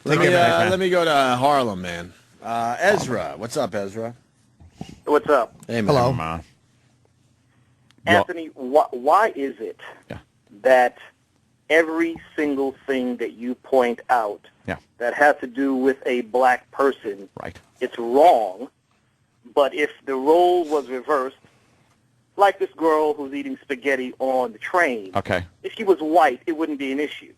Let me go to Harlem, man. Ezra, what's up, Ezra? What's up? Hey, man. Hello. Anthony, why is it that every single thing that you point out that has to do with a black person, it's wrong, but if the role was reversed, like this girl who's eating spaghetti on the train, if she was white, it wouldn't be an issue.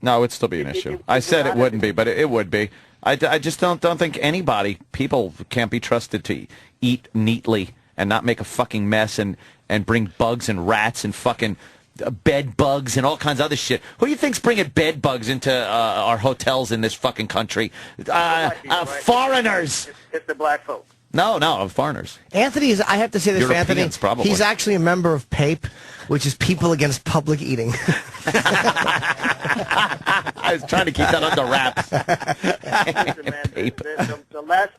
No, it'd still be an issue. I said it wouldn't be, but it would be. I just don't think people can't be trusted to eat neatly and not make a fucking mess and bring bugs and rats and fucking bed bugs and all kinds of other shit. Who do you think's bringing bed bugs into our hotels in this fucking country? Foreigners. It's the black folks. No, foreigners. Anthony is, I have to say this Europeans, for Anthony, probably. He's actually a member of PAPE, which is People Against Public Eating. I was trying to keep that under wraps. Listen, man, the last,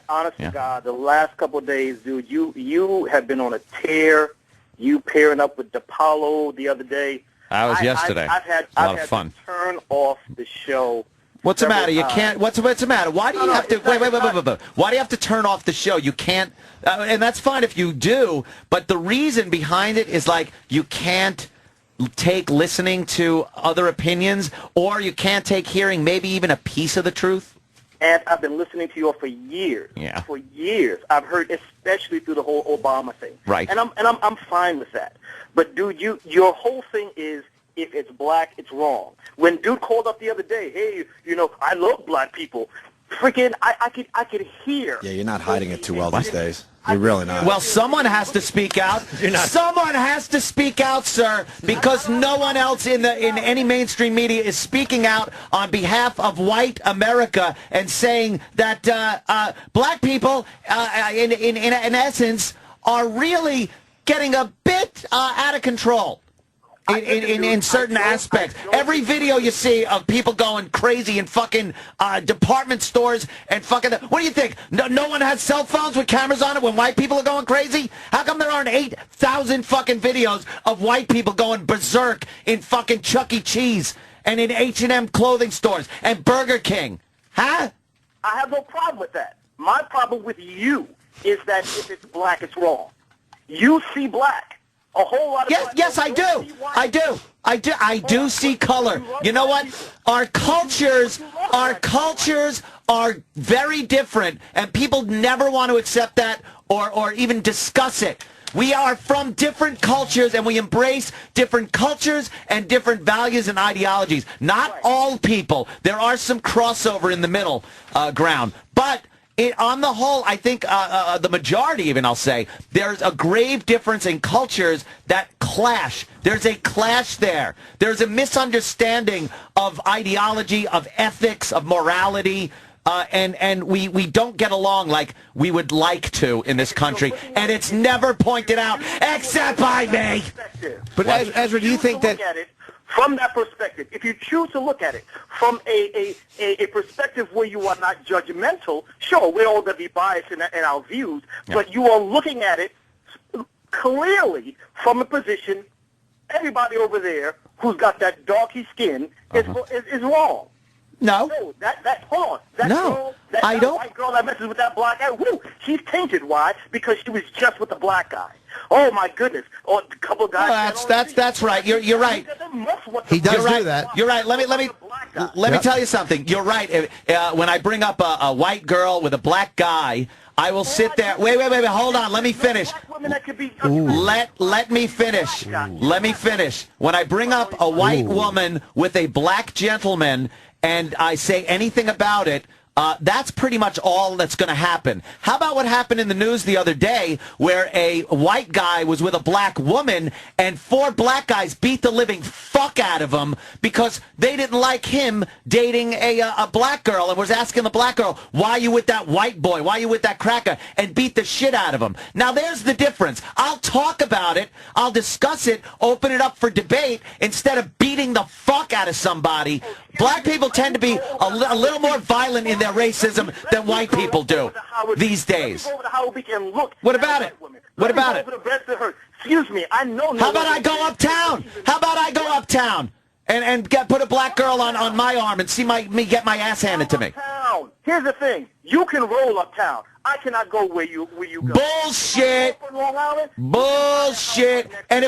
honest to God, the last couple of days, dude, you have been on a tear. You pairing up with DePaulo the other day. I was yesterday. I've had a lot of fun. To turn off the show. What's the matter? You can't. What's the matter? Why do you have to? Wait. Why do you have to turn off the show? You can't. And that's fine if you do. But the reason behind it is like you can't take listening to other opinions, or you can't take hearing maybe even a piece of the truth. And I've been listening to you for years. Yeah. For years, I've heard, especially through the whole Obama thing. Right. And I'm fine with that. But dude, your whole thing is, if it's black, it's wrong. When dude called up the other day, hey, I love black people. Freaking, I could hear. Yeah, you're not hiding it too well these days. You're really not. Well, someone has to speak out. Someone has to speak out, sir, because no one else in any mainstream media is speaking out on behalf of white America and saying that black people, in essence, are really getting a bit out of control. In certain aspects. Every video you see of people going crazy in fucking department stores and fucking... What do you think? No one has cell phones with cameras on it when white people are going crazy? How come there aren't 8,000 fucking videos of white people going berserk in fucking Chuck E. Cheese and in H&M clothing stores and Burger King? Huh? I have no problem with that. My problem with you is that if it's black, it's wrong. You see black. A whole lot of yes, I do. I do see color. You know what? Our cultures are very different, and people never want to accept that or even discuss it. We are from different cultures, and we embrace different cultures and different values and ideologies. Not all people. There are some crossover in the middle ground, but... on the whole, I think the majority, even I'll say, there's a grave difference in cultures that clash. There's a clash there. There's a misunderstanding of ideology, of ethics, of morality, and we don't get along like we would like to in this country. And it's never pointed out, except by me. But Ezra, do you think that... From that perspective, if you choose to look at it from a perspective where you are not judgmental, sure, we're all going to be biased in our views, but you are looking at it clearly from a position, everybody over there who's got that darky skin is wrong. No. Hold on. That white girl that messes with that black guy, she's tainted. Why? Because she was just with the black guy. Oh my goodness! Oh, a couple of guys. That's right. You're right. He does do that. You're right. Let me tell you something. You're right. When I bring up a white girl with a black guy, I will sit there. Wait. Hold on. Let me finish. Let me finish. Let me finish. When I bring up a white woman with a black gentleman and I say anything about it, that's pretty much all that's going to happen. How about what happened in the news the other day where a white guy was with a black woman and 4 black guys beat the living fuck out of him because they didn't like him dating a black girl and was asking the black girl, why are you with that white boy? Why are you with that cracker? And beat the shit out of him. Now, there's the difference. I'll talk about it. I'll discuss it, open it up for debate instead of beating the fuck out of somebody. Black people tend to be a little more violent in their racism than white people do these days. What about it? What about it? Excuse me, I know. How about I go uptown? How about I go uptown and put a black girl on my arm and see me get my ass handed to me. Uptown. Here's the thing. You can roll uptown. I cannot go where you go. Bullshit. Bullshit. And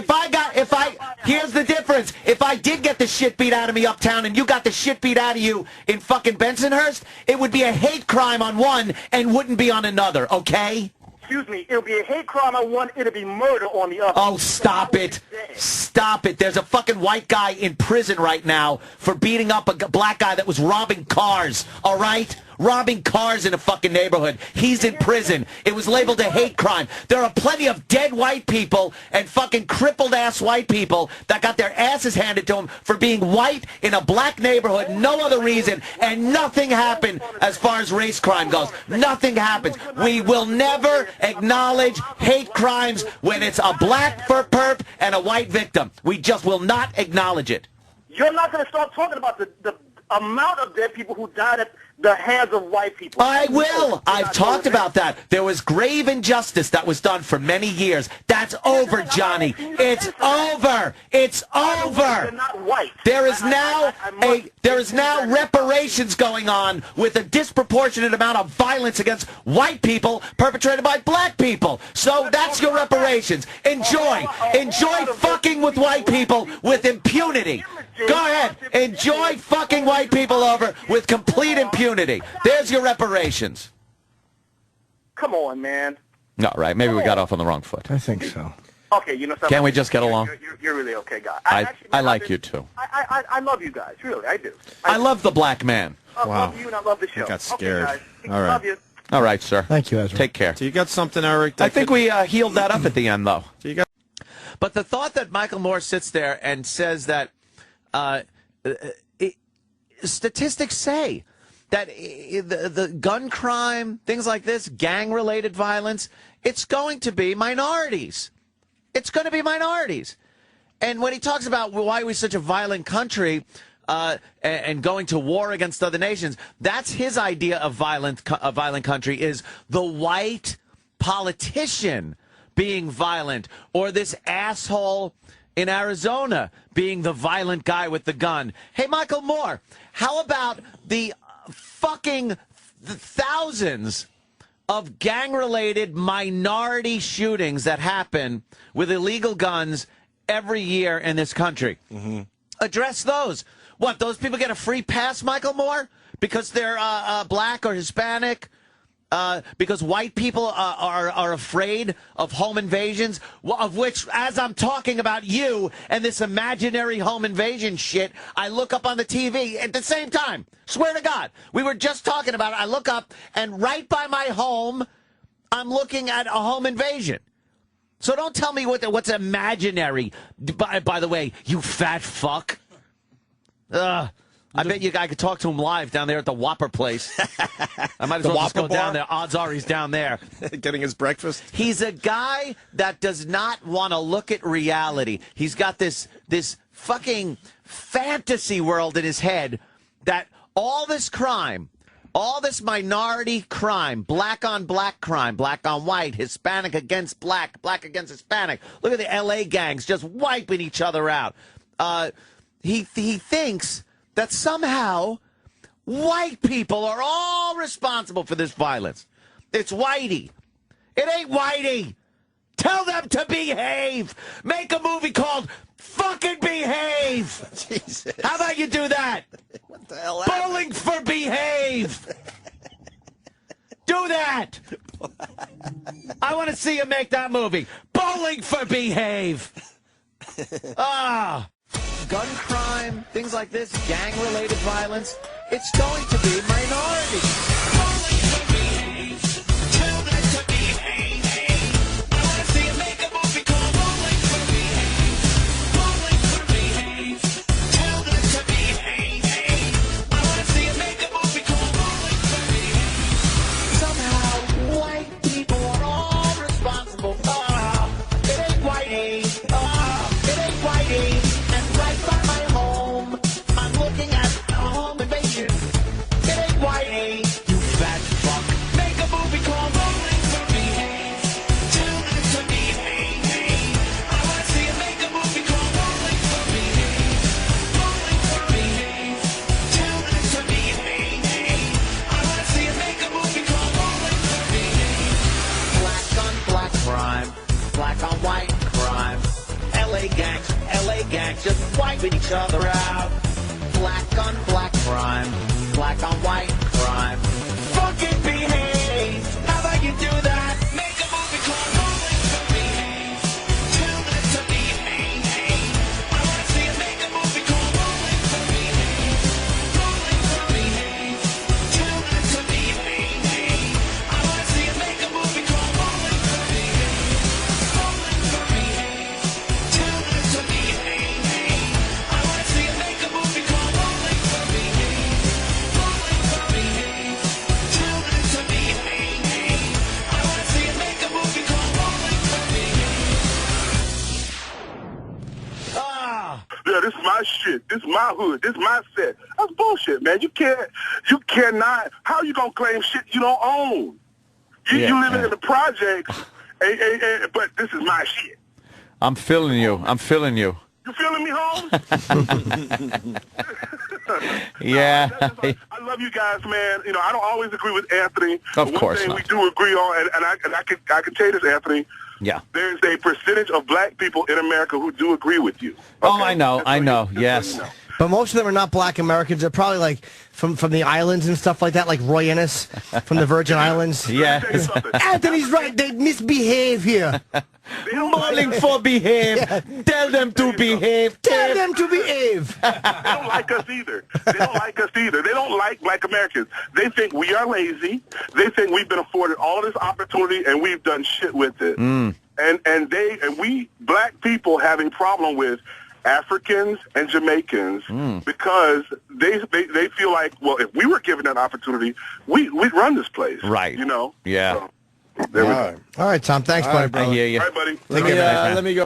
here's the difference. If I did get the shit beat out of me uptown and you got the shit beat out of you in fucking Bensonhurst, it would be a hate crime on one and wouldn't be on another, okay? Excuse me, it'll be a hate crime on one, it'll be murder on the other. Oh, stop it. Stop it. There's a fucking white guy in prison right now for beating up a black guy that was robbing cars, all right? Robbing cars in a fucking neighborhood. He's in prison. It was labeled a hate crime. There are plenty of dead white people and fucking crippled-ass white people that got their asses handed to them for being white in a black neighborhood, no other reason, and nothing happened as far as race crime goes. Nothing happens. We will never acknowledge hate crimes when it's a black perp and a white victim. We just will not acknowledge it. You're not going to start talking about the amount of dead people who died at the hands of white people. I will. I've talked about that. There was grave injustice that was done for many years. That's over, Johnny. It's over. It's over. You're not white. There is now reparations going on with a disproportionate amount of violence against white people perpetrated by black people. So that's your reparations. Enjoy. Enjoy fucking with white people with impunity. Go ahead. Enjoy fucking white people over with complete impunity. There's your reparations. Come on, man. No, right. Maybe we got off on the wrong foot. I think so. Okay, you know something? Can't we just get along? You're really okay guy. I like you, too. I love you guys. Really, I do. I love the black man. I love you and I love the show. I got scared. Okay, guys. All right. Love you. All right, sir. Thank you, Ezra. Take care. So you got something, Eric? I think we healed that up at the end, though. So you got. But the thought that Michael Moore sits there and says that statistics say that the gun crime, things like this, gang-related violence, it's going to be minorities. It's going to be minorities. And when he talks about why we're such a violent country and going to war against other nations, that's his idea of a violent country is the white politician being violent, or this asshole in Arizona being the violent guy with the gun. Hey, Michael Moore, how about the fucking thousands of gang-related minority shootings that happen with illegal guns every year in this country? Mm-hmm. Address those. What, those people get a free pass, Michael Moore, because they're black or Hispanic? Because white people are afraid of home invasions, of which, as I'm talking about you and this imaginary home invasion shit, I look up on the TV at the same time. Swear to God. We were just talking about it. I look up, and right by my home, I'm looking at a home invasion. So don't tell me what's imaginary. By the way, you fat fuck. I bet I could talk to him live down there at the Whopper place. I might as well just go down there. Odds are he's down there. Getting his breakfast? He's a guy that does not want to look at reality. He's got this fucking fantasy world in his head that all this crime, all this minority crime, black on black crime, black on white, Hispanic against black, black against Hispanic. Look at the L.A. gangs just wiping each other out. He thinks that somehow white people are all responsible for this violence. It's Whitey. It ain't Whitey. Tell them to behave. Make a movie called Fucking Behave. Jesus. How about you do that? What the hell? Bowling for Behave. Do that. I want to see you make that movie. Bowling for Behave. Gun crime, things like this, gang-related violence, it's going to be minorities. Bowling for Behave. Tell them to behave. I want to see you make a movie called Bowling for Behave. Bowling for Behave. Tell them to behave. I want to see you make a movie called Bowling for Behave. Somehow, white people are all responsible. It ain't Whitey. It ain't Whitey. Right by my home, I'm looking at a home invasion. It ain't Whitey. each other out. Black on black crime, black on white crime. Fucking behave. How about you do that? Make a movie called Rolling for Behave. Tell them to behave. I wanna see you make a movie called Rolling for Behave. Rolling for Behave. Tell them to behave. I wanna see you make a movie called Rolling for Behave. Rolling for Behave. Tell them to behave. I wanna see you make a movie called Rolling for Behave. Rolling for Behave. Tell them to behave. I wanna see you make a movie called Rolling for Behave. Ah! Yeah, this is my shit. This is my hood. This is my set. That's bullshit, man. You cannot. How you gonna claim shit you don't own? You living in the projects, but this is my shit. I'm feeling you. I'm feeling you. You feeling me, Holmes? Yeah. I love you guys, man. You know, I don't always agree with Anthony. Of course One thing not. we do agree on, and I can tell you this, Anthony. Yeah. There's a percentage of black people in America who do agree with you. Oh, Okay? I know. Just I so know. you Yes. know. But most of them are not black Americans. They're probably like from the islands and stuff like that, like Roy Innes from the Virgin Islands. Yeah. Let me tell you something. Anthony's right. They misbehave here. They don't like Rolling for behave. Tell them to behave. Tell them to behave. They don't like us either. They don't like us either. They don't like black Americans. They think we are lazy. They think we've been afforded all this opportunity and we've done shit with it. And we black people have a problem with Africans and Jamaicans because they feel like, well, if we were given that opportunity, we'd run this place. Right. You know? Yeah. So, there we go. All right, Tom. Thanks, buddy. I hear you. All right, buddy. Let me go.